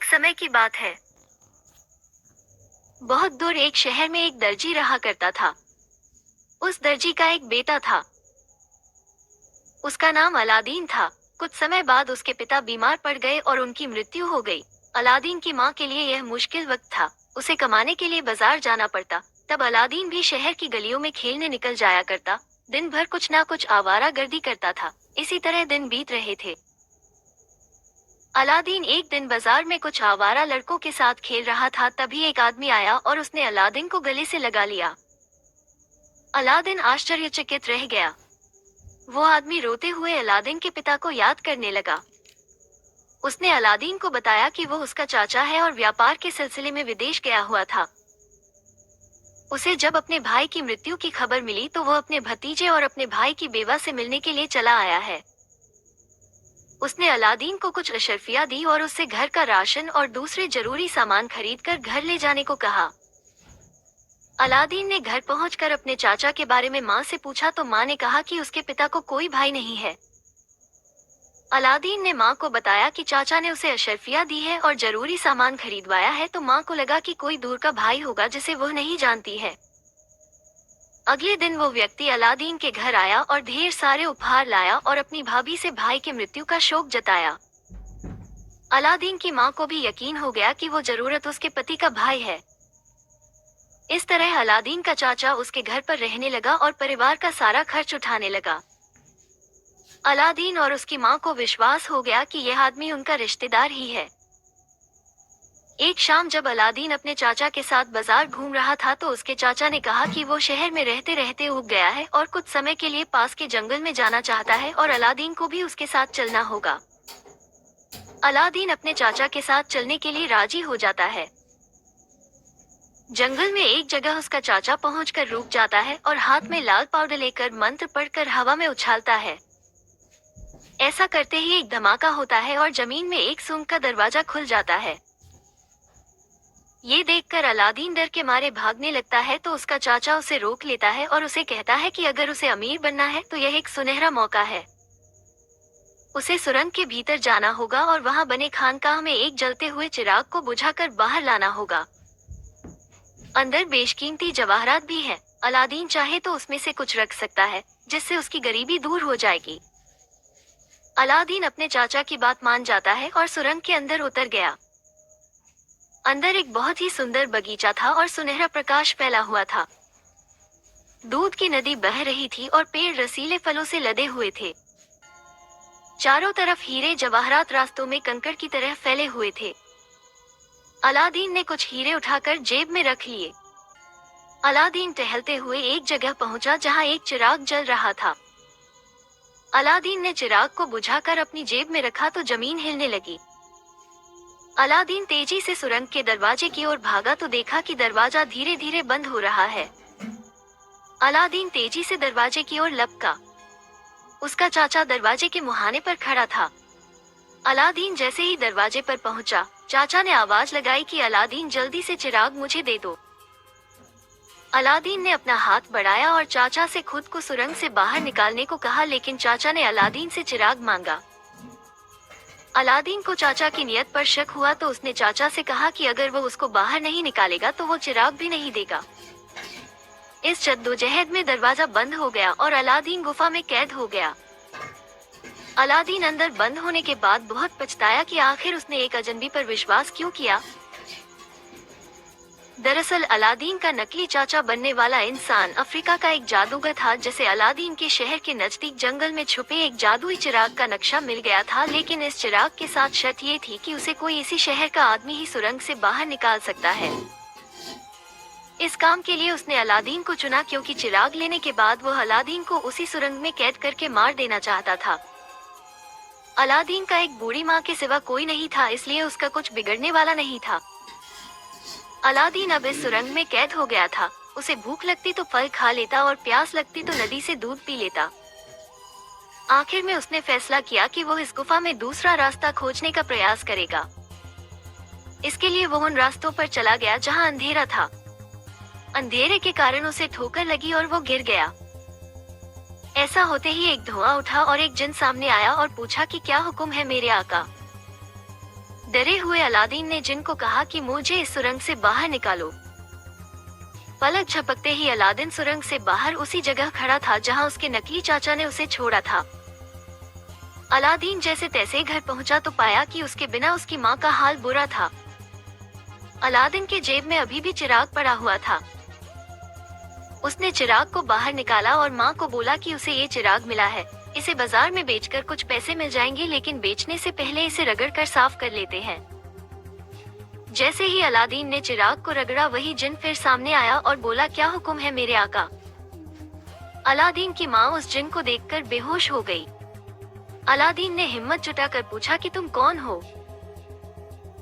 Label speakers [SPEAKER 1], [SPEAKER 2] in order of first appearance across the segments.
[SPEAKER 1] समय की बात है। बहुत दूर एक शहर में एक दर्जी रहा करता था। उस दर्जी का एक बेटा था। उसका नाम अलादीन था। कुछ समय बाद उसके पिता बीमार पड़ गए और उनकी मृत्यु हो गई। अलादीन की माँ के लिए यह मुश्किल वक्त था। उसे कमाने के लिए बाजार जाना पड़ता। तब अलादीन भी शहर की गलियों में खेलने निकल जाया करता। दिन भर कुछ ना कुछ आवारागर्दी करता था। इसी तरह दिन बीत रहे थे। अलादीन एक दिन बाजार में कुछ आवारा लड़कों के साथ खेल रहा था। तभी एक आदमी आया और उसने अलादीन को गले से लगा लिया। अलादीन आश्चर्यचकित रह गया। वो आदमी रोते हुए अलादीन के पिता को याद करने लगा। उसने अलादीन को बताया कि वो उसका चाचा है और व्यापार के सिलसिले में विदेश गया हुआ था। उसे जब अपने भाई की मृत्यु की खबर मिली तो वो अपने भतीजे और अपने भाई की बेवा से मिलने के लिए चला आया है। उसने अलादीन को कुछ अशर्फिया दी और उससे घर का राशन और दूसरे जरूरी सामान खरीदकर घर ले जाने को कहा। अलादीन ने घर पहुंचकर अपने चाचा के बारे में माँ से पूछा तो माँ ने कहा कि उसके पिता को कोई भाई नहीं है। अलादीन ने माँ को बताया कि चाचा ने उसे अशर्फिया दी है और जरूरी सामान खरीदवाया है तो माँ को लगा कि कोई दूर का भाई होगा जिसे वह नहीं जानती है। अगले दिन वो व्यक्ति अलादीन के घर आया और ढेर सारे उपहार लाया और अपनी भाभी से भाई की मृत्यु का शोक जताया। अलादीन की माँ को भी यकीन हो गया कि वो जरूरत उसके पति का भाई है। इस तरह अलादीन का चाचा उसके घर पर रहने लगा और परिवार का सारा खर्च उठाने लगा। अलादीन और उसकी माँ को विश्वास हो गया कि यह आदमी उनका रिश्तेदार ही है। एक शाम जब अलादीन अपने चाचा के साथ बाजार घूम रहा था तो उसके चाचा ने कहा कि वो शहर में रहते रहते ऊब गया है और कुछ समय के लिए पास के जंगल में जाना चाहता है और अलादीन को भी उसके साथ चलना होगा। अलादीन अपने चाचा के साथ चलने के लिए राजी हो जाता है। जंगल में एक जगह उसका चाचा पहुंचकर रुक जाता है और हाथ में लाल पाउडर लेकर मंत्र पढ़कर हवा में उछालता है। ऐसा करते ही एक धमाका होता है और जमीन में एक सूंघ का दरवाजा खुल जाता है। ये देखकर अलादीन डर के मारे भागने लगता है तो उसका चाचा उसे रोक लेता है और उसे कहता है कि अगर उसे अमीर बनना है तो यह एक सुनहरा मौका है। उसे सुरंग के भीतर जाना होगा और वहां बने खानकाह में एक जलते हुए चिराग को बुझाकर बाहर लाना होगा। अंदर बेशकीमती जवाहरात भी है। अलादीन चाहे तो उसमें से कुछ रख सकता है जिससे उसकी गरीबी दूर हो जाएगी। अलादीन अपने चाचा की बात मान जाता है और सुरंग के अंदर उतर गया। अंदर एक बहुत ही सुंदर बगीचा था और सुनहरा प्रकाश फैला हुआ था। दूध की नदी बह रही थी और पेड़ रसीले फलों से लदे हुए थे। चारों तरफ हीरे जवाहरात रास्तों में कंकड़ की तरह फैले हुए थे। अलादीन ने कुछ हीरे उठाकर जेब में रख लिए। अलादीन टहलते हुए एक जगह पहुंचा जहां एक चिराग जल रहा था। अलादीन ने चिराग को बुझाकर अपनी जेब में रखा तो जमीन हिलने लगी। अलादीन तेजी से सुरंग के दरवाजे की ओर भागा तो देखा कि दरवाजा धीरे धीरे बंद हो रहा है। अलादीन तेजी से दरवाजे की ओर लपका। उसका चाचा दरवाजे के मुहाने पर खड़ा था। अलादीन जैसे ही दरवाजे पर पहुंचा, चाचा ने आवाज लगाई कि अलादीन जल्दी से चिराग मुझे दे दो। अलादीन ने अपना हाथ बढ़ाया और चाचा से खुद को सुरंग से बाहर निकालने को कहा, लेकिन चाचा ने अलादीन से चिराग मांगा। अलादीन को चाचा की नियत पर शक हुआ तो उसने चाचा से कहा कि अगर वो उसको बाहर नहीं निकालेगा तो वो चिराग भी नहीं देगा। इस जद्दोजहद में दरवाजा बंद हो गया और अलादीन गुफा में कैद हो गया। अलादीन अंदर बंद होने के बाद बहुत पछताया कि आखिर उसने एक अजनबी पर विश्वास क्यों किया। दरअसल अलादीन का नकली चाचा बनने वाला इंसान अफ्रीका का एक जादूगर था जिसे अलादीन के शहर के नजदीक जंगल में छुपे एक जादुई चिराग का नक्शा मिल गया था, लेकिन इस चिराग के साथ शर्त ये थी कि उसे कोई इसी शहर का आदमी ही सुरंग से बाहर निकाल सकता है। इस काम के लिए उसने अलादीन को चुना क्योंकि चिराग लेने के बाद वह अलादीन को उसी सुरंग में कैद करके मार देना चाहता था। अलादीन का एक बूढ़ी माँ के सिवा कोई नहीं था, इसलिए उसका कुछ बिगड़ने वाला नहीं था। अलादीन अब इस सुरंग में कैद हो गया था। उसे भूख लगती तो फल खा लेता और प्यास लगती तो नदी से दूध पी लेता। आखिर में उसने फैसला किया कि वो इस गुफा में दूसरा रास्ता खोजने का प्रयास करेगा। इसके लिए वो उन रास्तों पर चला गया जहां अंधेरा था। अंधेरे के कारण उसे ठोकर लगी और वो गिर गया। ऐसा होते ही एक धुआं उठा और एक जिन सामने आया और पूछा कि क्या हुक्म है मेरे आका। डरे हुए अलादीन ने जिन को कहा कि मुझे इस सुरंग से बाहर निकालो। पलक झपकते ही अलादीन सुरंग से बाहर उसी जगह खड़ा था जहां उसके नकली चाचा ने उसे छोड़ा था। अलादीन जैसे तैसे घर पहुंचा तो पाया कि उसके बिना उसकी माँ का हाल बुरा था। अलादीन के जेब में अभी भी चिराग पड़ा हुआ था। उसने चिराग को बाहर निकाला और माँ को बोला कि उसे ये चिराग मिला है, इसे बाजार में बेचकर कुछ पैसे मिल जाएंगे, लेकिन बेचने से पहले इसे रगड़कर साफ कर लेते हैं। जैसे ही अलादीन ने चिराग को रगड़ा वही जिन फिर सामने आया और बोला, क्या हुक्म है मेरे आका। अलादीन की माँ उस जिन को देखकर बेहोश हो गई। अलादीन ने हिम्मत जुटाकर पूछा कि तुम कौन हो।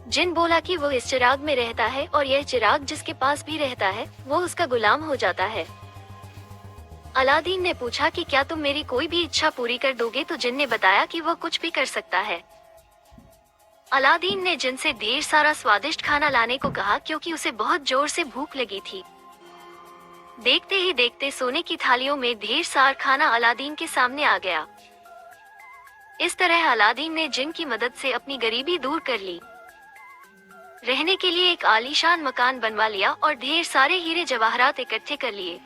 [SPEAKER 1] जिन बोला कि वो इस चिराग में रहता है और यह चिराग जिसके पास भी रहता है वो उसका गुलाम हो जाता है। अलादीन ने पूछा कि क्या तुम मेरी कोई भी इच्छा पूरी कर दोगे, तो जिन ने बताया कि वो कुछ भी कर सकता है। अलादीन ने जिन से ढेर सारा स्वादिष्ट खाना लाने को कहा क्योंकि उसे बहुत जोर से भूख लगी थी। देखते ही देखते सोने की थालियों में ढेर सारा खाना अलादीन के सामने आ गया। इस तरह अलादीन ने जिन की मदद से अपनी गरीबी दूर कर ली। रहने के लिए एक आलीशान मकान बनवा लिया और ढेर सारे हीरे जवाहरात इकट्ठे कर लिए।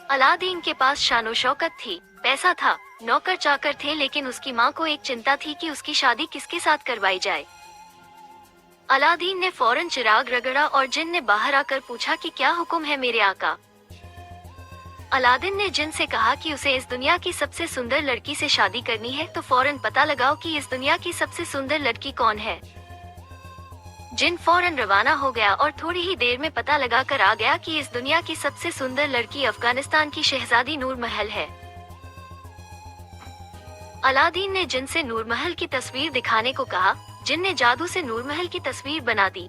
[SPEAKER 1] अलादीन के पास शानो शौकत थी, पैसा था, नौकर चाकर थे, लेकिन उसकी माँ को एक चिंता थी कि उसकी शादी किसके साथ करवाई जाए। अलादीन ने फौरन चिराग रगड़ा और जिन ने बाहर आकर पूछा कि क्या हुक्म है मेरे आका। अलादीन ने जिन से कहा कि उसे इस दुनिया की सबसे सुंदर लड़की से शादी करनी है, तो फौरन पता लगाओ कि इस दुनिया की सबसे सुंदर लड़की कौन है। जिन फौरन रवाना हो गया और थोड़ी ही देर में पता लगा कर आ गया कि इस दुनिया की सबसे सुंदर लड़की अफगानिस्तान की शहजादी नूर महल है। अलादीन ने जिन से नूर महल की तस्वीर दिखाने को कहा। जिन ने जादू से नूर महल की तस्वीर बना दी।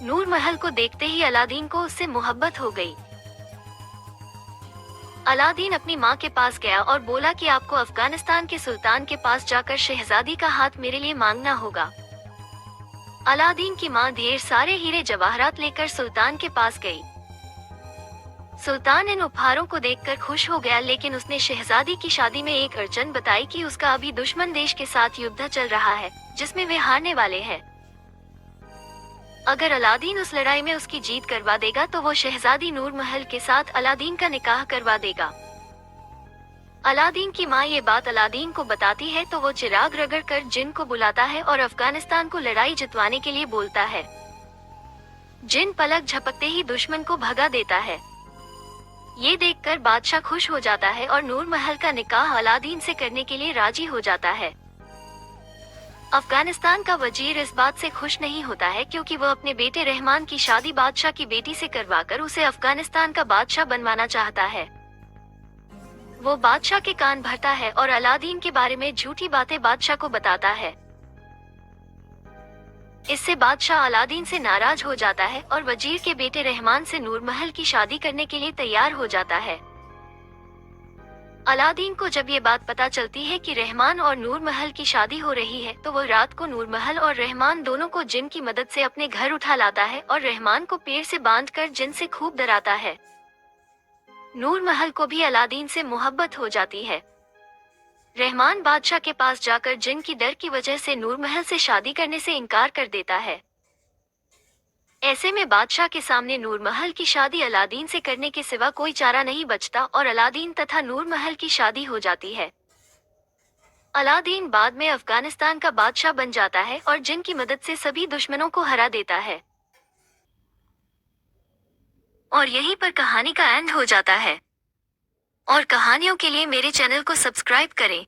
[SPEAKER 1] नूर महल को देखते ही अलादीन को उससे मोहब्बत हो गई। अलादीन अपनी माँ के पास गया और बोला कि आपको अफगानिस्तान के सुल्तान के पास जाकर शहजादी का हाथ मेरे लिए मांगना होगा। अलादीन की माँ ढेर सारे हीरे जवाहरात लेकर सुल्तान के पास गई। सुल्तान इन उपहारों को देखकर खुश हो गया, लेकिन उसने शहजादी की शादी में एक अड़चन बताई कि उसका अभी दुश्मन देश के साथ युद्ध चल रहा है जिसमें वे हारने वाले हैं। अगर अलादीन उस लड़ाई में उसकी जीत करवा देगा तो वो शहजादी नूर महल के साथ अलादीन का निकाह करवा देगा। अलादीन की माँ ये बात अलादीन को बताती है तो वो चिराग रगड़कर जिन को बुलाता है और अफगानिस्तान को लड़ाई जितवाने के लिए बोलता है। जिन पलक झपकते ही दुश्मन को भगा देता है। ये देखकर बादशाह खुश हो जाता है और नूर महल का निकाह अलादीन से करने के लिए राजी हो जाता है। अफगानिस्तान का वजीर इस बात से खुश नहीं होता है क्योंकि वह अपने बेटे रहमान की शादी बादशाह की बेटी से करवाकर उसे अफगानिस्तान का बादशाह बनवाना चाहता है। वो बादशाह के कान भरता है और अलादीन के बारे में झूठी बातें बादशाह को बताता है। इससे बादशाह अलादीन से नाराज हो जाता है और वजीर के बेटे रहमान से नूर महल की शादी करने के लिए तैयार हो जाता है। अलादीन को जब ये बात पता चलती है कि रहमान और नूर महल की शादी हो रही है तो वो रात को नूर महल और रहमान दोनों को जिन की मदद से अपने घर उठा लाता है और रहमान को पेड़ से बांधकर जिन से खूब डराता है। नूर महल को भी अलादीन से मोहब्बत हो जाती है। रहमान बादशाह के पास जाकर जिन की डर की वजह से नूर महल से शादी करने से इनकार कर देता है। ऐसे में बादशाह के सामने नूर महल की शादी अलादीन से करने के सिवा कोई चारा नहीं बचता और अलादीन तथा नूर महल की शादी हो जाती है। अलादीन बाद में अफगानिस्तान का बादशाह बन जाता है और जिन की मदद से सभी दुश्मनों को हरा देता है। और यहीं पर कहानी का एंड हो जाता है। और कहानियों के लिए मेरे चैनल को सब्सक्राइब करें।